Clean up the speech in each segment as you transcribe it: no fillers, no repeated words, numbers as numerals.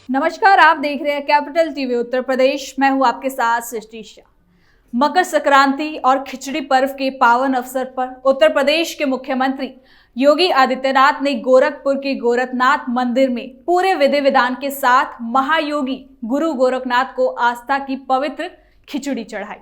नमस्कार, आप देख रहे हैं कैपिटल टीवी उत्तर प्रदेश। मैं हूं आपके साथ सृष्टि शाह। मकर संक्रांति और खिचड़ी पर्व के पावन अवसर पर उत्तर प्रदेश के मुख्यमंत्री योगी आदित्यनाथ ने गोरखपुर के गोरखनाथ मंदिर में पूरे विधि विधान के साथ महायोगी गुरु गोरखनाथ को आस्था की पवित्र खिचड़ी चढ़ाई।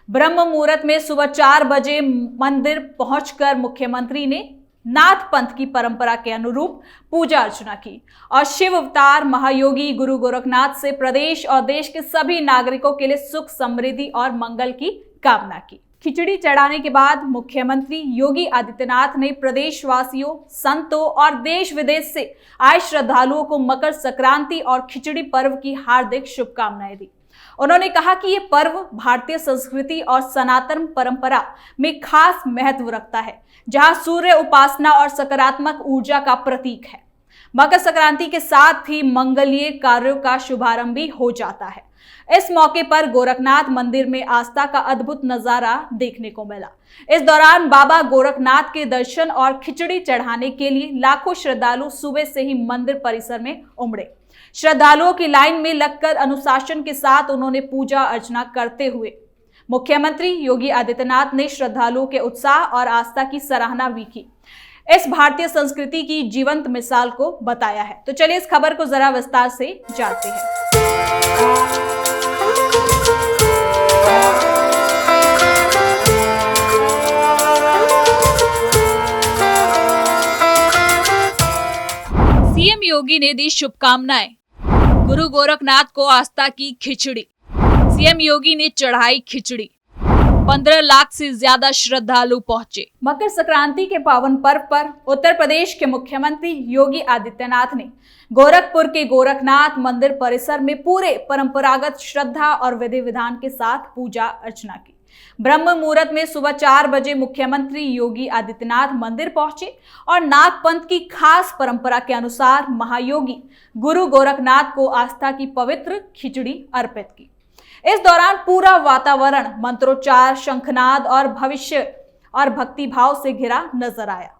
ब्रह्म मुहूर्त में सुबह 4 बजे मंदिर पहुंचकर मुख्यमंत्री ने नाथ पंथ की परंपरा के अनुरूप पूजा अर्चना की और शिव अवतार महायोगी गुरु गोरखनाथ से प्रदेश और देश के सभी नागरिकों के लिए सुख, समृद्धि और मंगल की कामना की। खिचड़ी चढ़ाने के बाद मुख्यमंत्री योगी आदित्यनाथ ने प्रदेशवासियों, संतों और देश विदेश से आए श्रद्धालुओं को मकर संक्रांति और खिचड़ी पर्व की हार्दिक शुभकामनाएं दी। उन्होंने कहा कि ये पर्व भारतीय संस्कृति और सनातन परंपरा में खास महत्व रखता है, जहां सूर्य उपासना और सकारात्मक ऊर्जा का प्रतीक है। मकर संक्रांति के साथ ही मंगलीय कार्यों का शुभारंभ भी हो जाता है। इस मौके पर गोरखनाथ मंदिर में आस्था का अद्भुत नजारा देखने को मिला। इस दौरान बाबा गोरखनाथ के दर्शन और खिचड़ी चढ़ाने के लिए लाखों श्रद्धालु सुबह से ही मंदिर परिसर में उमड़े। श्रद्धालुओं की लाइन में लगकर अनुशासन के साथ उन्होंने पूजा अर्चना करते हुए मुख्यमंत्री योगी आदित्यनाथ ने श्रद्धालुओं के उत्साह और आस्था की सराहना भी की। इस भारतीय संस्कृति की जीवंत मिसाल को बताया है। तो चलिए इस खबर को जरा विस्तार से जानते हैं। सीएम योगी ने दी शुभकामनाएं। गुरु गोरखनाथ को आस्था की खिचड़ी। सीएम योगी ने चढ़ाई खिचड़ी। 15 लाख से ज्यादा श्रद्धालु पहुंचे। मकर संक्रांति के पावन पर्व पर उत्तर प्रदेश के मुख्यमंत्री योगी आदित्यनाथ ने गोरखपुर के गोरखनाथ मंदिर परिसर में पूरे परंपरागत श्रद्धा और विधि विधान के साथ पूजा अर्चना की। ब्रह्म मुहूर्त में सुबह 4 बजे मुख्यमंत्री योगी आदित्यनाथ मंदिर पहुंचे और नाथ पंथ की खास परंपरा के अनुसार महायोगी गुरु गोरखनाथ को आस्था की पवित्र खिचड़ी अर्पित की। इस दौरान पूरा वातावरण मंत्रोच्चार, शंखनाद और भविष्य और भक्ति भाव से घिरा नजर आया।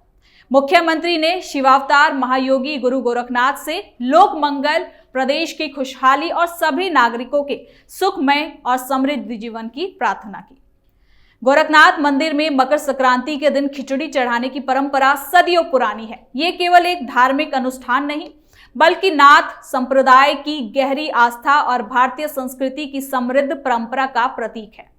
मुख्यमंत्री ने शिवावतार महायोगी गुरु गोरखनाथ से लोक मंगल, प्रदेश की खुशहाली और सभी नागरिकों के सुखमय और समृद्ध जीवन की प्रार्थना की। गोरखनाथ मंदिर में मकर संक्रांति के दिन खिचड़ी चढ़ाने की परंपरा सदियों पुरानी है। ये केवल एक धार्मिक अनुष्ठान नहीं, बल्कि नाथ संप्रदाय की गहरी आस्था और भारतीय संस्कृति की समृद्ध परंपरा का प्रतीक है।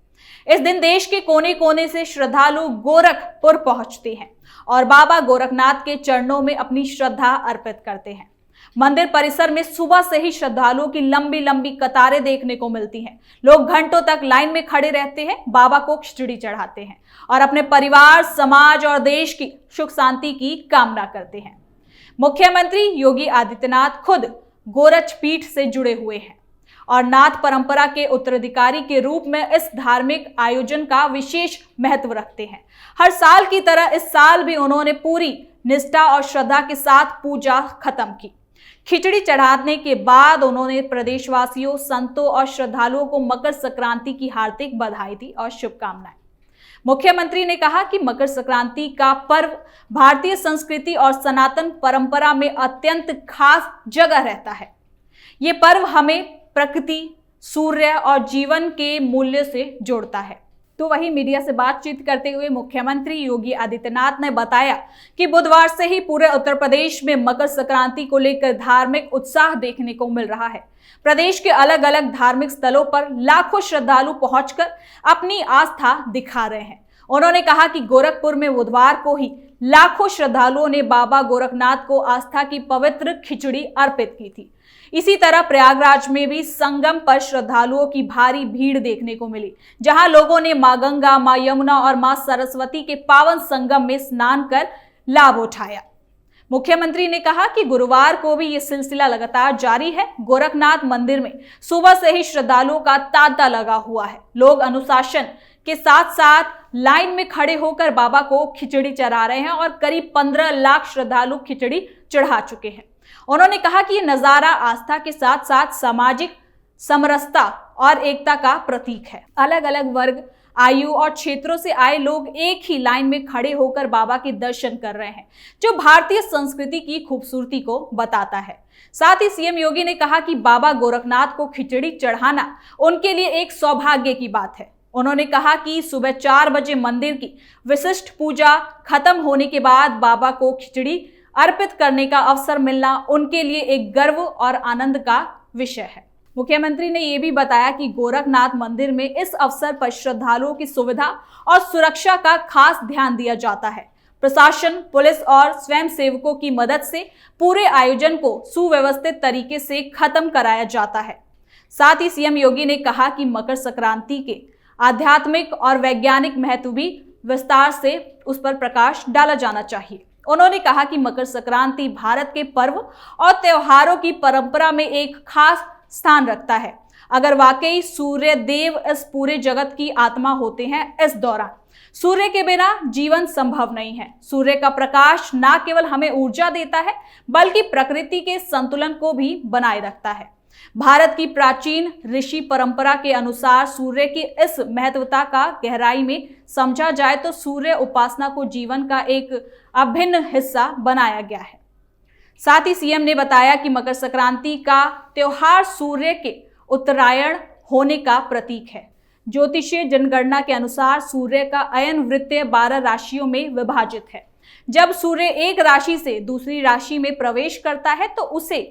इस दिन देश के कोने कोने से श्रद्धालु गोरखपुर पहुंचते हैं और बाबा गोरखनाथ के चरणों में अपनी श्रद्धा अर्पित करते हैं। मंदिर परिसर में सुबह से ही श्रद्धालुओं की लंबी लंबी कतारें देखने को मिलती हैं। लोग घंटों तक लाइन में खड़े रहते हैं, बाबा को खिचड़ी चढ़ाते हैं और अपने परिवार, समाज और देश की सुख शांति की कामना करते हैं। मुख्यमंत्री योगी आदित्यनाथ खुद गोरक्षपीठ से जुड़े हुए हैं और नाथ परंपरा के उत्तराधिकारी के रूप में इस धार्मिक आयोजन का विशेष महत्व रखते हैं। हर साल की तरह इस साल भी उन्होंने पूरी निष्ठा और श्रद्धा के साथ पूजा खत्म की। खिचड़ी चढ़ाने के बाद उन्होंने प्रदेशवासियों, संतों और श्रद्धालुओं को मकर संक्रांति की हार्दिक बधाई दी और शुभकामनाएं। मुख्यमंत्री ने कहा कि मकर संक्रांति का पर्व भारतीय संस्कृति और सनातन परंपरा में अत्यंत खास जगह रहता है। ये पर्व हमें प्रकृति, सूर्य और जीवन के मूल्य से जोड़ता है। तो वहीं मीडिया से बातचीत करते हुए मुख्यमंत्री योगी आदित्यनाथ ने बताया कि बुधवार से ही पूरे उत्तर प्रदेश में मकर संक्रांति को लेकर धार्मिक उत्साह देखने को मिल रहा है। प्रदेश के अलग अलग धार्मिक स्थलों पर लाखों श्रद्धालु पहुंचकर अपनी आस्था दिखा रहे हैं। उन्होंने कहा कि गोरखपुर में बुधवार को ही लाखों श्रद्धालुओं ने बाबा गोरखनाथ को आस्था की पवित्र खिचड़ी अर्पित की थी। इसी तरह प्रयागराज में भी संगम पर श्रद्धालुओं की भारी भीड़ देखने को मिली, जहां लोगों ने मां गंगा, मां यमुना और मां सरस्वती के पावन संगम में स्नान कर लाभ उठाया। मुख्यमंत्री ने कहा कि गुरुवार को भी ये सिलसिला लगातार जारी है। गोरखनाथ मंदिर में सुबह से ही श्रद्धालुओं का तांता लगा हुआ है। लोग अनुशासन के साथ साथ लाइन में खड़े होकर बाबा को खिचड़ी चढ़ा रहे हैं और करीब 15 लाख श्रद्धालु खिचड़ी चढ़ा चुके हैं। उन्होंने कहा कि ये नजारा आस्था के साथ साथ सामाजिक समरसता और एकता का प्रतीक है। अलग अलग वर्ग, आयु और क्षेत्रों से आए लोग एक ही लाइन में खड़े होकर बाबा के दर्शन कर रहे हैं, जो भारतीय संस्कृति की खूबसूरती को बताता है। साथ ही सीएम योगी ने कहा कि बाबा गोरखनाथ को खिचड़ी चढ़ाना उनके लिए एक सौभाग्य की बात है। उन्होंने कहा कि सुबह 4 बजे मंदिर की विशिष्ट पूजा खत्म होने के बाद बाबा को खिचड़ी अर्पित करने का अवसर मिलना उनके लिए एक गर्व और आनंद का विषय है। मुख्यमंत्री ने यह भी बताया कि गोरखनाथ मंदिर में इस अवसर पर श्रद्धालुओं की सुविधा और सुरक्षा का खास ध्यान दिया जाता है। प्रशासन, पुलिस और स्वयंसेवकों की मदद से पूरे आयोजन को सुव्यवस्थित तरीके से खत्म कराया जाता है। साथ ही सीएम योगी ने कहा कि मकर संक्रांति के आध्यात्मिक और वैज्ञानिक महत्व भी विस्तार से उस पर प्रकाश डाला जाना चाहिए। उन्होंने कहा कि मकर संक्रांति भारत के पर्व और त्योहारों की परंपरा में एक खास स्थान रखता है। अगर वाकई सूर्य देव इस पूरे जगत की आत्मा होते हैं, इस दौरान सूर्य के बिना जीवन संभव नहीं है। सूर्य का प्रकाश न केवल हमें ऊर्जा देता है, बल्कि प्रकृति के संतुलन को भी बनाए रखता है। भारत की प्राचीन ऋषि परंपरा के अनुसार सूर्य की इस महत्वता का गहराई में समझा जाए तो सूर्य उपासना को जीवन का एक अभिन्न हिस्सा बनाया गया है। साथ ही सीएम ने बताया कि मकर संक्रांति का त्योहार सूर्य के उत्तरायण होने का प्रतीक है। ज्योतिषीय जनगणना के अनुसार सूर्य का अयन वृत्तीय 12 राशियों में विभाजित है। जब सूर्य एक राशि से दूसरी राशि में प्रवेश करता है तो उसे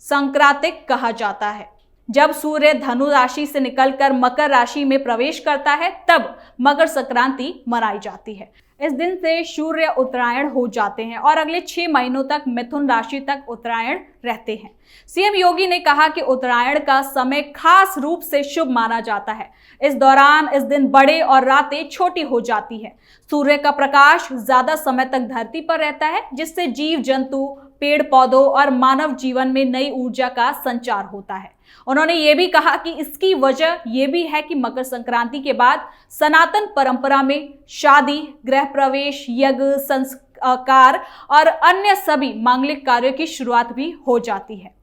संक्रांतिक कहा जाता है। जब सूर्य धनु राशि से निकलकर मकर राशि में प्रवेश करता है तब मकर संक्रांति मनाई जाती है। इस दिन से सूर्य उत्तरायण हो जाते हैं और अगले 6 महीनों तक मिथुन राशि तक उत्तरायण रहते हैं। सीएम योगी ने कहा कि उत्तरायण का समय खास रूप से शुभ माना जाता है। इस दौरान इस दिन बड़े और रातें छोटी हो जाती है। सूर्य का प्रकाश ज्यादा समय तक धरती पर रहता है, जिससे जीव जंतु, पेड़ पौधों और मानव जीवन में नई ऊर्जा का संचार होता है। उन्होंने ये भी कहा कि इसकी वजह यह भी है कि मकर संक्रांति के बाद सनातन परंपरा में शादी, गृह प्रवेश, यज्ञ, संस्कार और अन्य सभी मांगलिक कार्यों की शुरुआत भी हो जाती है।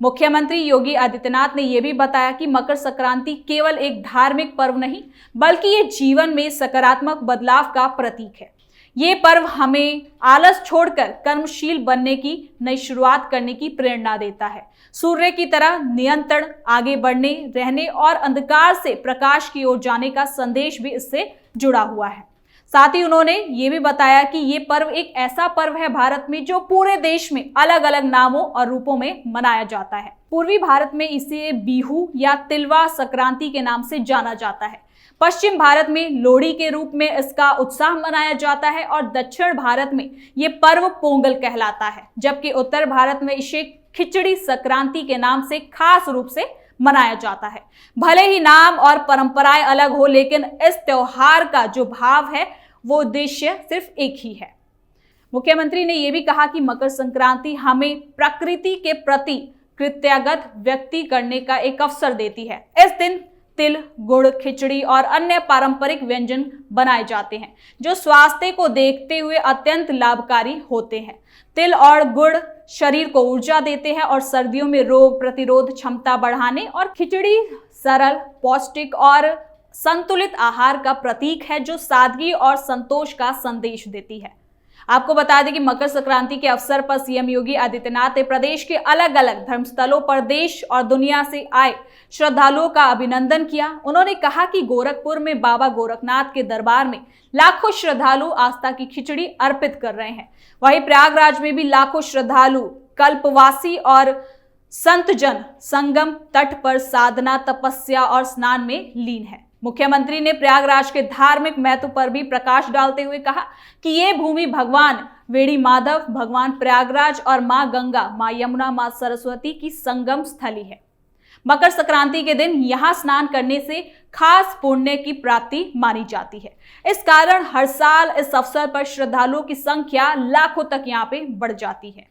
मुख्यमंत्री योगी आदित्यनाथ ने यह भी बताया कि मकर संक्रांति केवल एक धार्मिक पर्व नहीं, बल्कि ये जीवन में सकारात्मक बदलाव का प्रतीक है। ये पर्व हमें आलस छोड़कर कर्मशील बनने की, नई शुरुआत करने की प्रेरणा देता है। सूर्य की तरह निरंतर आगे बढ़ने, रहने और अंधकार से प्रकाश की ओर जाने का संदेश भी इससे जुड़ा हुआ है। साथ ही उन्होंने ये भी बताया कि ये पर्व एक ऐसा पर्व है भारत में जो पूरे देश में अलग अलग नामों और रूपों में मनाया जाता है। पूर्वी भारत में इसे बिहू या तिलवा संक्रांति के नाम से जाना जाता है। पश्चिम भारत में लोहड़ी के रूप में इसका उत्साह मनाया जाता है और दक्षिण भारत में ये पर्व पोंगल कहलाता है, जबकि उत्तर भारत में इसे खिचड़ी संक्रांति के नाम से खास रूप से मनाया जाता है। भले ही नाम और परंपराएं अलग हो, लेकिन इस त्योहार का जो भाव है वो उद्देश्य सिर्फ एक ही है। मुख्यमंत्री ने यह भी कहा कि मकर संक्रांति हमें प्रकृति के प्रति कृतज्ञता व्यक्त करने का एक अवसर देती है। इस दिन तिल, गुड़, खिचड़ी और अन्य पारंपरिक व्यंजन बनाए जाते हैं जो स्वास्थ्य को देखते हुए अत्यंत लाभकारी होते हैं। तिल और गुड़ शरीर को ऊर्जा देते हैं और सर्दियों में रोग प्रतिरोध क्षमता बढ़ाने, और खिचड़ी सरल, पौष्टिक और संतुलित आहार का प्रतीक है जो सादगी और संतोष का संदेश देती है। आपको बता दें कि मकर संक्रांति के अवसर पर सीएम योगी आदित्यनाथ ने प्रदेश के अलग अलग धर्मस्थलों पर देश और दुनिया से आए श्रद्धालुओं का अभिनंदन किया। उन्होंने कहा कि गोरखपुर में बाबा गोरखनाथ के दरबार में लाखों श्रद्धालु आस्था की खिचड़ी अर्पित कर रहे हैं। वहीं प्रयागराज में भी लाखों श्रद्धालु कल्पवासी और संत जन संगम तट पर साधना, तपस्या और स्नान में लीन है। मुख्यमंत्री ने प्रयागराज के धार्मिक महत्व पर भी प्रकाश डालते हुए कहा कि ये भूमि भगवान वेणी माधव, भगवान प्रयागराज और मां गंगा, मां यमुना, मां सरस्वती की संगम स्थली है। मकर संक्रांति के दिन यहां स्नान करने से खास पुण्य की प्राप्ति मानी जाती है। इस कारण हर साल इस अवसर पर श्रद्धालुओं की संख्या लाखों तक यहां पे बढ़ जाती है।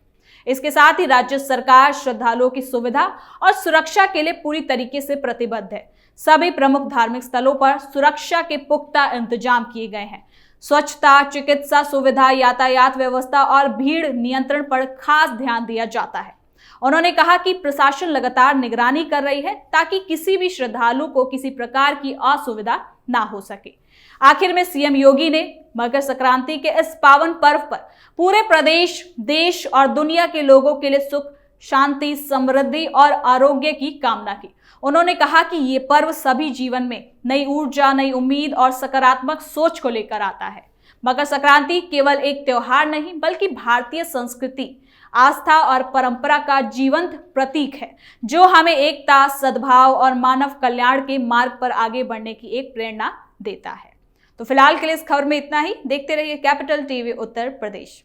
इसके साथ ही राज्य सरकार श्रद्धालुओं की सुविधा और सुरक्षा के लिए पूरी तरीके से प्रतिबद्ध है। सभी प्रमुख धार्मिक स्थलों पर सुरक्षा के पुख्ता इंतजाम किए गए हैं। स्वच्छता, चिकित्सा सुविधा, यातायात व्यवस्था और भीड़ नियंत्रण पर खास ध्यान दिया जाता है। उन्होंने कहा कि प्रशासन लगातार निगरानी कर रही है ताकि किसी भी श्रद्धालु को किसी प्रकार की असुविधा ना हो सके। आखिर में सीएम योगी ने मकर संक्रांति के इस पावन पर्व पर पूरे प्रदेश, देश और दुनिया के लोगों के लिए सुख, शांति, समृद्धि और आरोग्य की कामना की। उन्होंने कहा कि ये पर्व सभी जीवन में नई ऊर्जा, नई उम्मीद और सकारात्मक सोच को लेकर आता है। मकर संक्रांति केवल एक त्योहार नहीं बल्कि भारतीय संस्कृति, आस्था और परंपरा का जीवंत प्रतीक है, जो हमें एकता, सद्भाव और मानव कल्याण के मार्ग पर आगे बढ़ने की एक प्रेरणा देता है। तो फिलहाल के लिए इस खबर में इतना ही। देखते रहिए कैपिटल टीवी उत्तर प्रदेश।